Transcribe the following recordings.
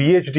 PhD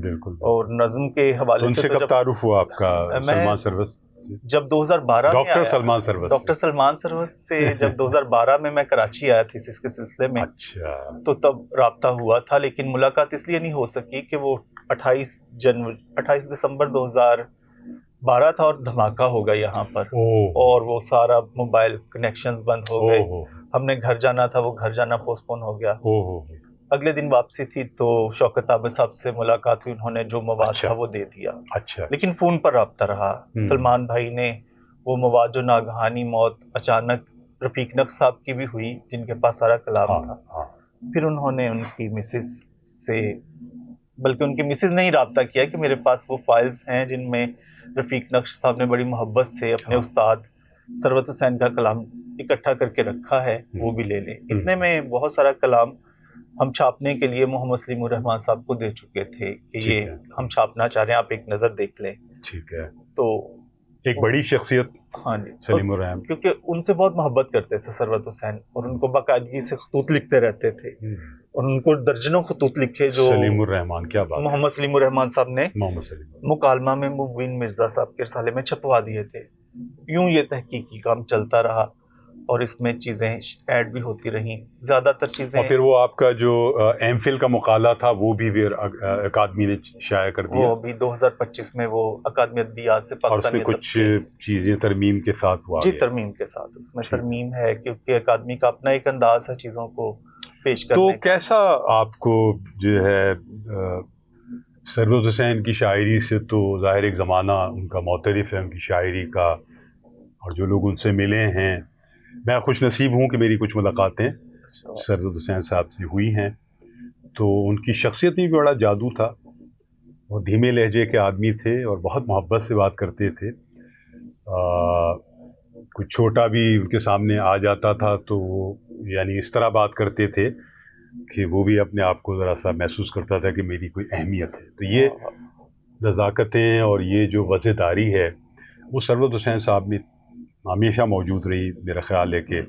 بالکل. اور نظم کے حوالے سے کب تعارف ہوا آپ کا سلمان سروس سے؟ جب 2012 doctor Salman service, doctor Salman service سے جب 2012 میں کراچی آیا تھیسس کے سلسلے میں. اچھا. تو تب رابطہ ہوا تھا، لیکن ملاقات اس لیے نہیں ہو سکی کہ وہ 28 دسمبر 2012 تھا اور دھماکہ ہو گیا یہاں پر، اور وہ سارا موبائل کنیکشنز بند ہو گئے. ہم نے گھر جانا تھا، وہ گھر جانا پوسٹ پون ہو گیا. اگلے دن واپسی تھی تو شوکت عابد صاحب سے ملاقات ہوئی، انہوں نے جو مواد تھا وہ دے دیا. اچھا. لیکن فون پر رابطہ رہا. سلمان بھائی نے وہ مواد، جو ناگہانی موت اچانک رفیق نقش صاحب کی بھی ہوئی جن کے پاس سارا کلام تھا، پھر انہوں نے ان کی مسز سے، بلکہ ان کی مسز نے ہی رابطہ کیا کہ میرے پاس وہ فائلز ہیں جن میں رفیق نقش صاحب نے بڑی محبت سے اپنے استاد ثروت حسین کا کلام اکٹھا کر کے رکھا ہے، وہ بھی لے لیں. اتنے میں بہت سارا کلام ہم چھاپنے کے لیے محمد سلیم الرحمان صاحب کو دے چکے تھے کہ یہ ہم چھاپنا چاہ رہے ہیں، آپ ایک نظر دیکھ لیں. ٹھیک ہے. تو ایک بڑی شخصیت. ہاں جی، سلیم الرحمان، کیونکہ ان سے بہت محبت کرتے تھے ثروت حسین، اور ان کو باقاعدگی سے خطوط لکھتے رہتے تھے، اور ان کو درجنوں خطوط لکھے جو سلیم الرحمان، کیا بات، محمد سلیم الرحمان صاحب نے محمد مکالمہ میں مبین مرزا صاحب کے رسالے میں چھپوا دیے تھے. یوں یہ تحقیقی کام چلتا رہا اور اس میں چیزیں ایڈ بھی ہوتی رہیں، زیادہ تر چیزیں. اور پھر وہ آپ کا جو ایم فل کا مقالہ تھا وہ بھی پھر اکادمی نے شائع کر دیا. وہ بھی 2025 میں وہ اکادمی ادبیات سے اور اس میں کچھ چیزیں ترمیم کے ساتھ ہوا. جی، ترمیم کے ساتھ اس میں ترمیم ہے، کیونکہ اکادمی کا اپنا ایک انداز ہے چیزوں کو پیش کرنے. تو کیسا آپ کو جو ہے ثروت حسین کی شاعری سے، تو ظاہر ایک زمانہ ان کا معترف ہے ان کی شاعری کا، اور جو لوگ ان سے ملے ہیں، میں خوش نصیب ہوں کہ میری کچھ ملاقاتیں ثروت حسین صاحب سے ہوئی ہیں. تو ان کی شخصیت میں بھی بڑا جادو تھا، وہ دھیمے لہجے کے آدمی تھے اور بہت محبت سے بات کرتے تھے. کچھ چھوٹا بھی ان کے سامنے آ جاتا تھا تو وہ یعنی اس طرح بات کرتے تھے کہ وہ بھی اپنے آپ کو ذرا سا محسوس کرتا تھا کہ میری کوئی اہمیت ہے. تو یہ نزاکتیں اور یہ جو وزیداری ہے وہ ثروت حسین صاحب میں ہمیشہ موجود رہی. میرا خیال ہے کہ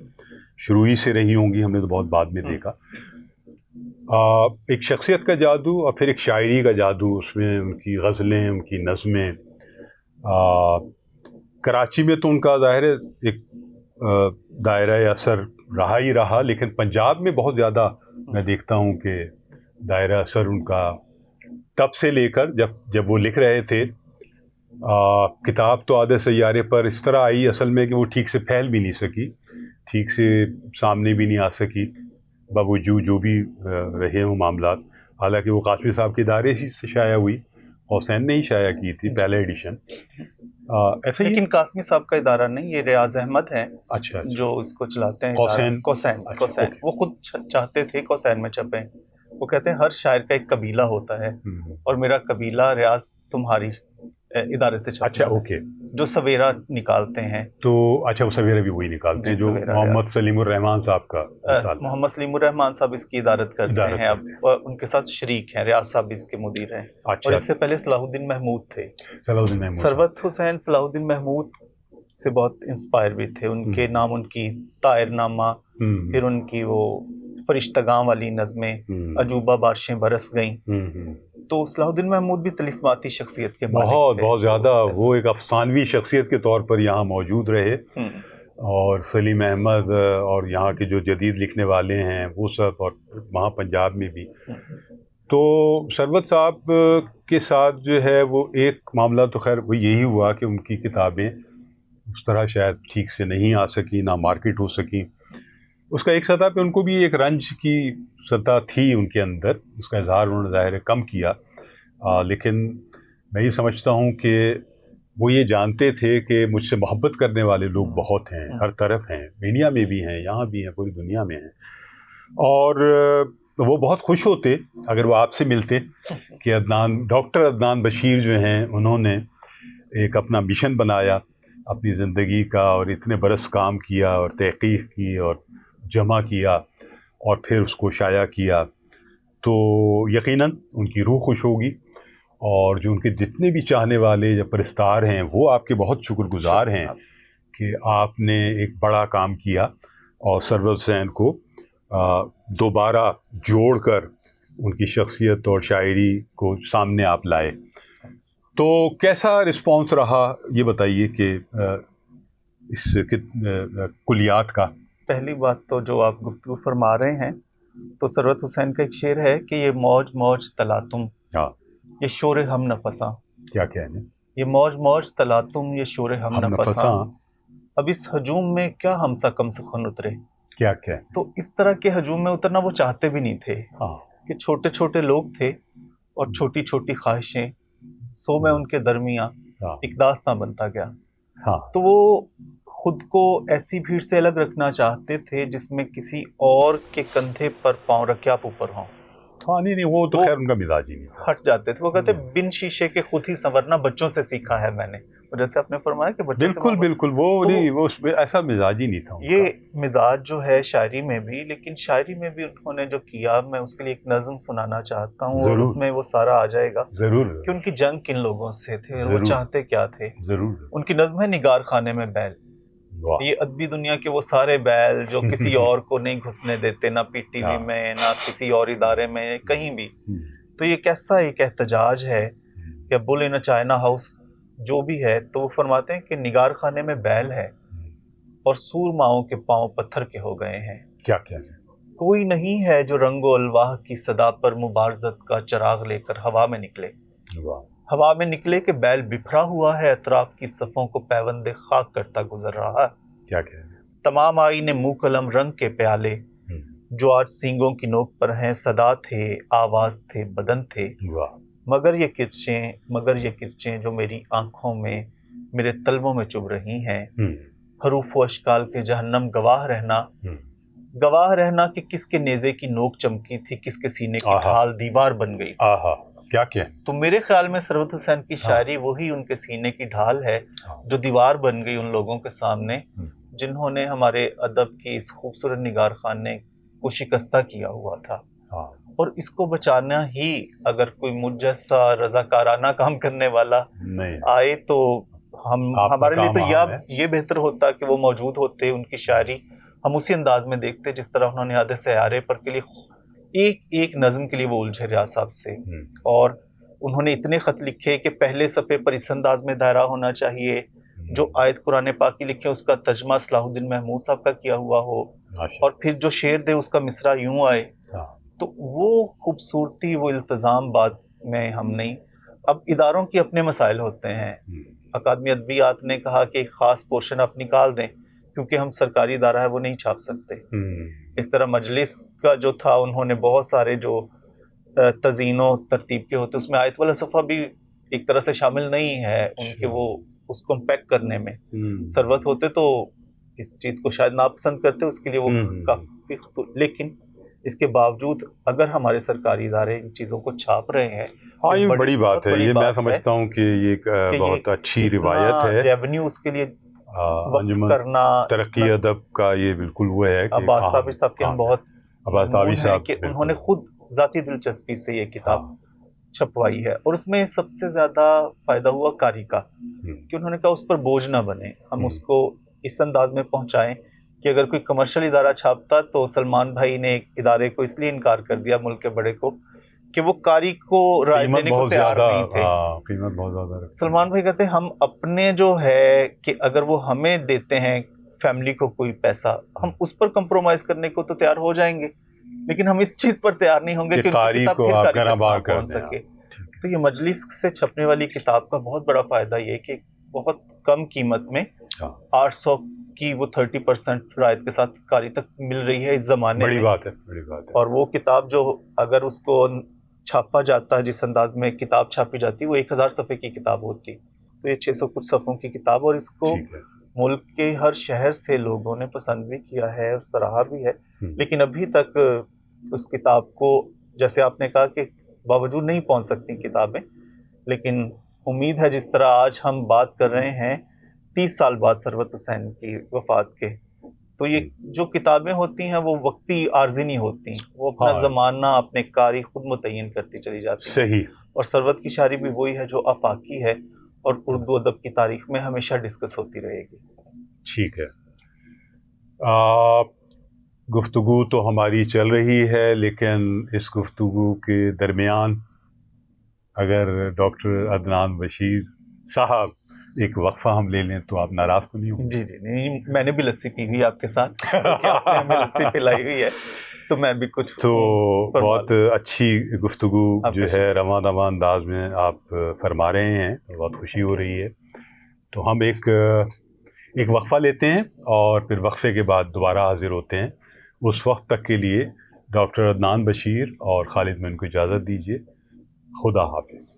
شروع ہی سے رہی ہوں گی، ہم نے تو بہت بعد میں دیکھا. ایک شخصیت کا جادو اور پھر ایک شاعری کا جادو، اس میں ان کی غزلیں، ان کی نظمیں. کراچی میں تو ان کا ظاہر ایک دائرہ اثر رہا ہی رہا، لیکن پنجاب میں بہت زیادہ میں دیکھتا ہوں کہ دائرہ اثر ان کا تب سے لے کر جب وہ لکھ رہے تھے. کتاب تو آدھے سیارے پر اس طرح آئی اصل میں کہ وہ ٹھیک سے پھیل بھی نہیں سکی، ٹھیک سے سامنے بھی نہیں آ سکی، باوجود جو بھی رہے ہوں معاملات. حالانکہ وہ قاسمی صاحب کے ادارے ہی سے شائع ہوئی، حسین نے ہی شائع کی تھی پہلا ایڈیشن. ایسے لیکن قاسمی صاحب کا ادارہ نہیں، یہ ریاض احمد ہیں. اچھا. جو اس کو چلاتے ہیں. کوسین. وہ خود چاہتے تھے کوسین میں چھپیں. وہ کہتے ہیں ہر شاعر کا ایک قبیلہ ہوتا ہے، اور میرا قبیلہ ریاض تمہاری ادارے سے چھپتا ہے. اچھا، اوکے. جو سویرا نکالتے ہیں تو اچھا، وہ سویرا بھی وہی نکالتے ہیں جو محمد سلیم الرحمان صاحب کا. محمد سلیم الرحمان صاحب اس کی ادارت کرتے ہیں، اب ان کے ساتھ شریک ہیں. ریاض صاحب اس کے مدیر ہیں. اور اس سے پہلے صلاح الدین محمود تھے. ثروت حسین صلاح الدین محمود سے بہت انسپائر بھی تھے. ان کے نام، ان کی طائر نامہ، پھر ان کی وہ فرشتگاں والی نظمیں، عجوبہ بارشیں برس گئیں. تو صلاح الدین محمود بھی طلسماتی شخصیت کے بہت زیادہ، وہ ایک افسانوی شخصیت کے طور پر یہاں موجود رہے. اور سلیم احمد اور یہاں کے جو جدید لکھنے والے ہیں وہ سب، اور وہاں پنجاب میں بھی. تو ثروت صاحب کے ساتھ جو ہے وہ ایک معاملہ تو خیر وہ یہی ہوا کہ ان کی کتابیں اس طرح شاید ٹھیک سے نہیں آ سکی، نہ مارکیٹ ہو سکی. اس کا ایک سطح پہ ان کو بھی ایک رنج کی سطح تھی ان کے اندر، اس کا اظہار انہوں نے ظاہر کم کیا. لیکن میں یہ سمجھتا ہوں کہ وہ یہ جانتے تھے کہ مجھ سے محبت کرنے والے لوگ بہت ہیں، ہر طرف ہیں، انڈیا میں بھی ہیں، یہاں بھی ہیں، پوری دنیا میں ہیں. اور وہ بہت خوش ہوتے اگر وہ آپ سے ملتے کہ ڈاکٹر عدنان بشیر جو ہیں انہوں نے ایک اپنا مشن بنایا اپنی زندگی کا، اور اتنے برس کام کیا اور تحقیق کی اور جمع کیا اور پھر اس کو شائع کیا. تو یقیناً ان کی روح خوش ہوگی، اور جو ان کے جتنے بھی چاہنے والے یا پرستار ہیں وہ آپ کے بہت شکر گزار ہیں کہ آپ نے ایک بڑا کام کیا اور ثروت حسین کو دوبارہ جوڑ کر ان کی شخصیت اور شاعری کو سامنے آپ لائے، تو کیسا رسپانس رہا یہ بتائیے کہ اس کلیات کا؟ پہلی بات تو جو آپ گفتگو فرما رہے ہیں تو ثروت حسین کا ایک شعر ہے کہ یہ موج موج تلاتم، ہاں، یہ شور ہم نفساں، کیا کہنے، یہ موج موج تلاتم، یہ شور ہم نفساں، اب اس ہجوم میں کیا ہم سا کم سخن اترے. کیا کہنے. تو اس طرح کے ہجوم میں اترنا وہ چاہتے بھی نہیں تھے، ہاں، کہ چھوٹے چھوٹے لوگ تھے اور چھوٹی چھوٹی خواہشیں، سو میں ان کے درمیان ایک داستاں بنتا گیا. ہاں، تو وہ خود کو ایسی بھیڑ سے الگ رکھنا چاہتے تھے جس میں کسی اور کے کندھے پر پاؤں رکھ کے آپ اوپر ہوں. ہاں، نہیں وہ تو خیر ان کا مزاج ہی نہیں تھا. ہٹ جاتے تھے. وہ کہتے بن شیشے کے خود ہی سنورنا بچوں سے سیکھا ہے میں نے. جیسے آپ نے فرمایا کہ بچوں سے بالکل وہ نہیں، وہ ایسا مزاج ہی نہیں تھا. یہ مزاج جو ہے شاعری میں بھی، لیکن شاعری میں بھی انہوں نے جو کیا، میں اس کے لیے ایک نظم سنانا چاہتا ہوں اور اس میں وہ سارا آ جائے گا ضرور کہ ان کی جنگ کن لوگوں سے تھے اور وہ چاہتے کیا تھے. ضرور. ان کی نظم ہے نگار خانے میں بیل. یہ ادبی دنیا کے وہ سارے بیل جو کسی اور کو نہیں گھسنے دیتے، نہ پی ٹی وی میں، نہ کسی اور ادارے میں، کہیں بھی. تو یہ کیسا ایک احتجاج ہے کہ بل ان چائنا ہاؤس جو بھی ہے. تو وہ فرماتے ہیں کہ نگار خانے میں بیل ہے اور سور ماؤں کے پاؤں پتھر کے ہو گئے ہیں. کیا کیا کوئی نہیں ہے جو رنگ و الواح کی صدا پر مبارزت کا چراغ لے کر ہوا میں نکلے. ہوا میں نکلے کہ بیل بکھرا ہوا ہے، اطراف کی صفوں کو پیوند خاک کرتا گزر رہا. کیا کیا تمام آئینے منہ قلم رنگ کے پیالے جو آج سینگوں کی نوک پر ہیں، صدا تھے، آواز تھے، بدن تھے. مگر یہ کرچیں جو میری آنکھوں میں، میرے تلووں میں چبھ رہی ہیں. حروف و اشکال کے جہنم گواہ رہنا کہ کس کے نیزے کی نوک چمکی تھی، کس کے سینے کی ڈھال دیوار بن گئی. کیا کیا. تو میرے خیال میں ثروت حسین کی شاعری وہی ان کے سینے کی ڈھال ہے جو دیوار بن گئی ان لوگوں کے سامنے جنہوں نے ہمارے ادب کی اس خوبصورت نگار خانے کو شکستہ کیا ہوا تھا. اور اس کو بچانا ہی اگر کوئی مجھ جیسا رضاکارانہ کام کرنے والا آئے تو ہمارے لیے تو یہ بہتر ہوتا کہ وہ موجود ہوتے، ان کی شاعری ہم اسی انداز میں دیکھتے جس طرح انہوں نے یاد سیارے پر کے لیے ایک نظم کے لیے وہ الجھے ریاض صاحب سے. اور انہوں نے اتنے خط لکھے کہ پہلے صفحے پر اس انداز میں دائرہ ہونا چاہیے، جو آیت قرآن پاک کی لکھے اس کا ترجمہ صلاح الدین محمود صاحب کا کیا ہوا ہو، اور پھر جو شعر دے اس کا مصرع یوں آئے. تو وہ خوبصورتی، وہ التزام بات میں ہم نہیں. اب اداروں کے اپنے مسائل ہوتے ہیں. اکادمی ادبیات نے کہا کہ ایک خاص پورشن آپ نکال دیں کیونکہ ہم سرکاری ادارہ ہے وہ نہیں چھاپ سکتے. اس طرح مجلس کا جو تھا، انہوں نے بہت سارے جو تزئین و ترتیب کے ہوتے اس میں آیت والا صفحہ بھی ایک طرح سے شامل نہیں ہے ان کے، وہ اس کو پیک کرنے میں ثروت ہوتے تو اس چیز کو شاید ناپسند کرتے، اس کے لیے وہ کافی. لیکن اس کے باوجود اگر ہمارے سرکاری ادارے ان چیزوں کو چھاپ رہے ہیں، ہاں یہ بڑی بات ہے. یہ میں سمجھتا ہوں کہ یہ ایک بہت اچھی روایت ہے. ریونیو اس کے لیے کرنا، ترقی ادب کا یہ بالکل وہ ہے. عباس طابی صاحب کے ہم بہت عباس طابی صاحب کہ انہوں نے خود ذاتی دلچسپی سے یہ کتاب چھپوائی ہے، اور اس میں سب سے زیادہ فائدہ ہوا قاری کا، کہ انہوں نے کہا اس پر بوجھ نہ بنے، ہم اس کو اس انداز میں پہنچائیں کہ اگر کوئی کمرشل ادارہ چھاپتا تو سلمان بھائی نے ایک ادارے کو اس لیے انکار کر دیا، ملک کے بڑے کو، کہ وہ قاری کو رائے دینے کو تیار نہیں تھے. قیمت بہت زیادہ. سلمان بھائی کہتے ہیں ہم اپنے جو ہے کہ اگر وہ ہمیں دیتے ہیں فیملی کو کوئی پیسہ، ہم اس پر کمپرومائز کرنے کو تو تیار ہو جائیں گے، لیکن ہم اس چیز پر تیار نہیں ہوں گے کہ قاری کو پہنچ سکے. تو یہ مجلس سے چھپنے والی کتاب کا بہت بڑا فائدہ یہ کہ بہت کم قیمت میں 800 کی وہ 30% رعایت کے ساتھ قاری تک مل رہی ہے اس زمانے میں. بڑی بات ہے. اور وہ کتاب جو اگر اس کو چھاپا جاتا ہے جس انداز میں کتاب چھاپی جاتی، وہ 1000 صفحے کی کتاب ہوتی، تو یہ 600 کچھ صفحوں کی کتاب. اور اس کو ملک کے ہر شہر سے لوگوں نے پسند بھی کیا ہے اور سراہا بھی ہے. لیکن ابھی تک اس کتاب کو، جیسے آپ نے کہا کہ باوجود نہیں پہنچ سکتی کتابیں، لیکن امید ہے جس طرح آج ہم بات کر رہے ہیں 30 سال بعد ثروت حسین کی وفات کے، تو یہ جو کتابیں ہوتی ہیں وہ وقتی عارضی نہیں ہوتی، وہ اپنا زمانہ، اپنے قاری خود متعین کرتی چلی جاتی ہے. صحیح. اور ثروت کی شاعری بھی وہی ہے جو آفاقی ہے اور اردو ادب کی تاریخ میں ہمیشہ ڈسکس ہوتی رہے گی. ٹھیک ہے. گفتگو تو ہماری چل رہی ہے، لیکن اس گفتگو کے درمیان اگر ڈاکٹر عدنان بشیر صاحب ایک وقفہ ہم لے لیں تو آپ ناراض تو نہیں ہوں گے؟ جی نہیں، میں نے بھی لسی پی ہوئی آپ کے ساتھ، آپ نے ہمیں لسی پلائی ہوئی ہے تو میں بھی کچھ تو بہت اچھی گفتگو جو ہے رواں دواں انداز میں آپ فرما رہے ہیں، بہت خوشی ہو رہی ہے. تو ہم ایک وقفہ لیتے ہیں اور پھر وقفے کے بعد دوبارہ حاضر ہوتے ہیں. اس وقت تک کے لیے ڈاکٹر عدنان بشیر اور خالد موئین کو اجازت دیجیے. خدا حافظ.